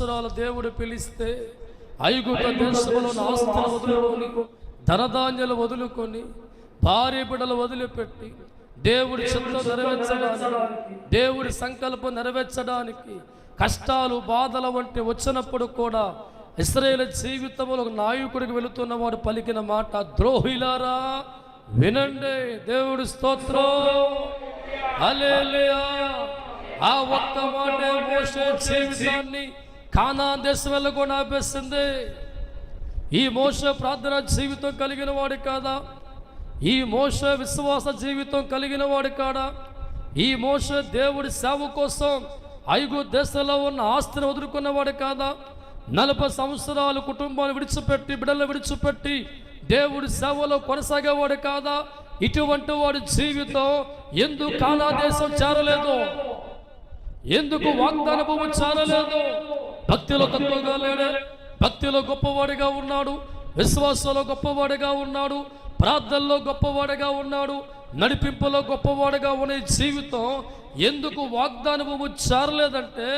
సంవత్సరాలు దేవుడు పిలిస్తే ఐగుప్తు దేశంలో ఆస్తులు వదులుకొని ధనధాన్యాలు వదులుకొని భార్య బిడ్డలు వదిలిపెట్టి దేవుడి చిత్తం నెరవేర్చడానికి, దేవుడి సంకల్పం నెరవేర్చడానికి కష్టాలు బాధల వంటి వచ్చినప్పుడు కూడా ఇశ్రాయేలు జీవితంలో ఒక నాయకుడికి వెళుతున్న వాడు పలికిన మాట, ద్రోహిలారా వినండి, దేవుడి స్తోత్రం, హల్లెలూయా. ఆ ఒక్క మాటే మోషే జీవితాన్ని కానాన్ దేశం వెళ్ళకుండా ఆపేసింది. ఈ మోషే ప్రార్థన జీవితం కలిగిన వాడు కాదా? ఈ మోషే విశ్వాస జీవితం కలిగిన వాడు కాడా? ఈ మోషే దేవుడి సేవ కోసం ఐగుప్తు దేశంలో ఉన్న ఆస్తిని వదులుకున్నవాడు కాదా? 40 సంవత్సరాలు కుటుంబాన్ని విడిచిపెట్టి బిడ్డలు విడిచిపెట్టి దేవుడి సేవలో కొనసాగేవాడు కాదా? ఇటువంటి వాడి జీవితం ఎందుకు కానాన్ దేశం చేరలేదు? ఎందుకు వాగ్దాన భూమి చేరలేదు? భక్తిలో తక్కువగా లేడే, భక్తిలో గొప్పవాడిగా ఉన్నాడు, విశ్వాసంలో గొప్పవాడిగా ఉన్నాడు, ప్రార్థనలో గొప్పవాడిగా ఉన్నాడు, నడిపింపులో గొప్పవాడిగా ఉన్న జీవితం ఎందుకు వాగ్దాన భూమి చేరలేదంటే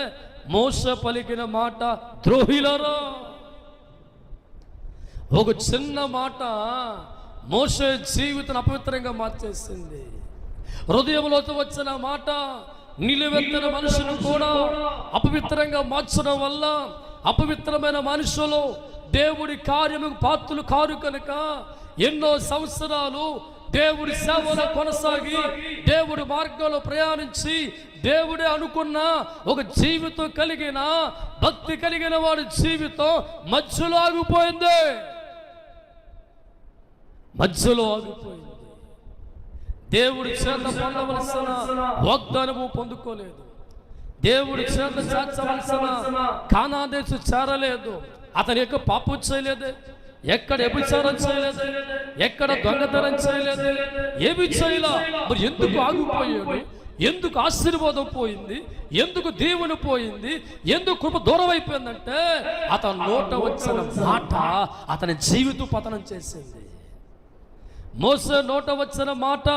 మోషే పలికిన మాట, ద్రోహిలారా. ఒక చిన్న మాట మోషే జీవితం అపవిత్రంగా మార్చేసింది. హృదయంలోకి వచ్చిన మాట నిలువెత్తిన మనుషులు కూడా అపవిత్రంగా మార్చడం వల్ల అపవిత్రమైన మనుషులు దేవుడి కార్యముకు పాత్రులు కారు కనుక ఎన్నో సంవత్సరాలు దేవుడి సేవలో కొనసాగి దేవుడి మార్గంలో ప్రయాణించి దేవుడే అనుకున్న ఒక జీవితం కలిగిన భక్తి కలిగిన వాడి జీవితం మధ్యలో ఆగిపోయింది. దేవుడి చేత పొందవలసిన వాగ్దానము పొందుకోలేదు, దేవుడి చేత చేర్చవలసిన కానాన్ దేశం చేరలేదు. అతని యొక్క పాపం చేయలేదు, ఎక్కడ వ్యభిచారం చేయలేదు, ఎక్కడ దొంగతనం చేయలేదు, ఏమి చేయలా. మరి ఎందుకు ఆగిపోయాడు? ఎందుకు ఆశీర్వాదం పోయింది? ఎందుకు దేవుని పోయింది? ఎందుకు కృప దూరం అయిపోయిందంటే అతని నోట వచ్చిన మాట అతని జీవిత పతనం చేసింది. మోసే నోట వచ్చిన మాట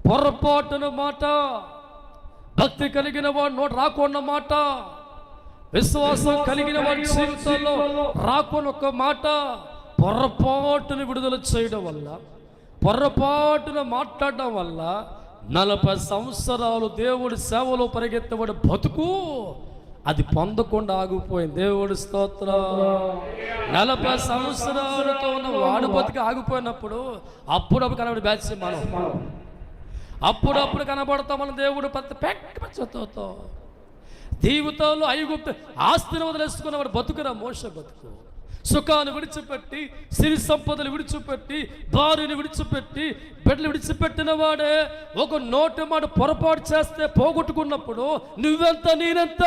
పొరపాటున మాట, భక్తి కలిగిన వాడు నోట రాకున్న మాట, విశ్వాసం కలిగిన వాడి జీవితంలో రాకున్న ఒక మాట, పొరపాటును విడుదల చేయడం వల్ల, పొరపాటున మాట్లాడడం వల్ల 40 సంవత్సరాలు దేవుడి సేవలో పరిగెత్తబడి బతుకు అది పొందకుండా ఆగిపోయింది. దేవుడి స్తోత్రం. 40 సంవత్సరాలతో ఉన్న వాడు బతికి ఆగిపోయినప్పుడు అప్పుడప్పుడు కనబడి బ్యాచ్ మనం అప్పుడప్పుడు కనబడతాం మన దేవుడు పెద్దతో జీవితంలో ఐగుప్తు ఆస్తిని వదిలేసుకున్నవాడు బతుకురా మోషే బతుకు. సుఖాన్ని విడిచిపెట్టి, సిరి సంపదలు విడిచిపెట్టి, భార్యను విడిచిపెట్టి, బిడ్డలు విడిచిపెట్టిన వాడే ఒక నోటి మాట పొరపాటు చేస్తే పోగొట్టుకున్నప్పుడు నువ్వెంత నేనెంత.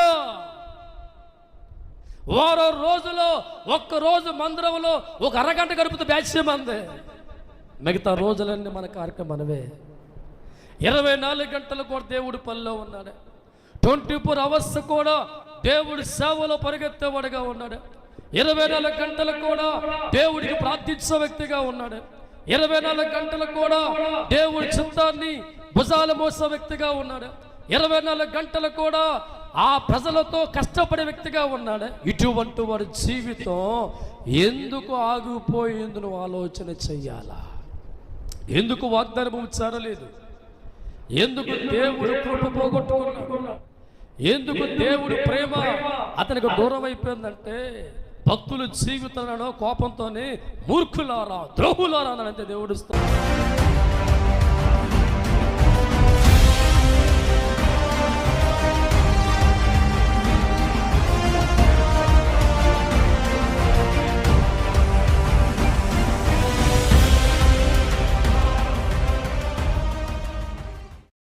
వారం రోజులో ఒక్కరోజు మందిరంలో ఒక అరగంట గడుపుతూ బ్యాచ్ మందే, మిగతా రోజులన్నీ మన కార్యక్రమం మనవే. 24 గంటలు కూడా దేవుడి పనిలో ఉన్నాడు, 24 అవర్స్ కూడా దేవుడి సేవలో పరిగెత్తేవాడుగా ఉన్నాడు, 24 గంటలు కూడా దేవుడికి ప్రార్థించే వ్యక్తిగా ఉన్నాడు, 24 గంటలు కూడా దేవుడి చిత్తాన్ని భుజాల మోసే వ్యక్తిగా ఉన్నాడు, 24 గంటలు కూడా ఆ ప్రజలతో కష్టపడే వ్యక్తిగా ఉన్నాడు. ఇటువంటి వారి జీవితం ఎందుకు ఆగిపోయింది? నువ్వు ఆలోచన చెయ్యాలా. ఎందుకు వాగ్దానం చేరలేదు? ఎందుకు దేవుడు కృప పోగొట్టుకున్నాడు? ఎందుకు దేవుడి ప్రేమ అతనికి దూరం అయిపోయిందంటే భక్తుల జీవితంలో కోపంతోనే మూర్ఖులారా, ద్రోహులారా అంటే దేవుడు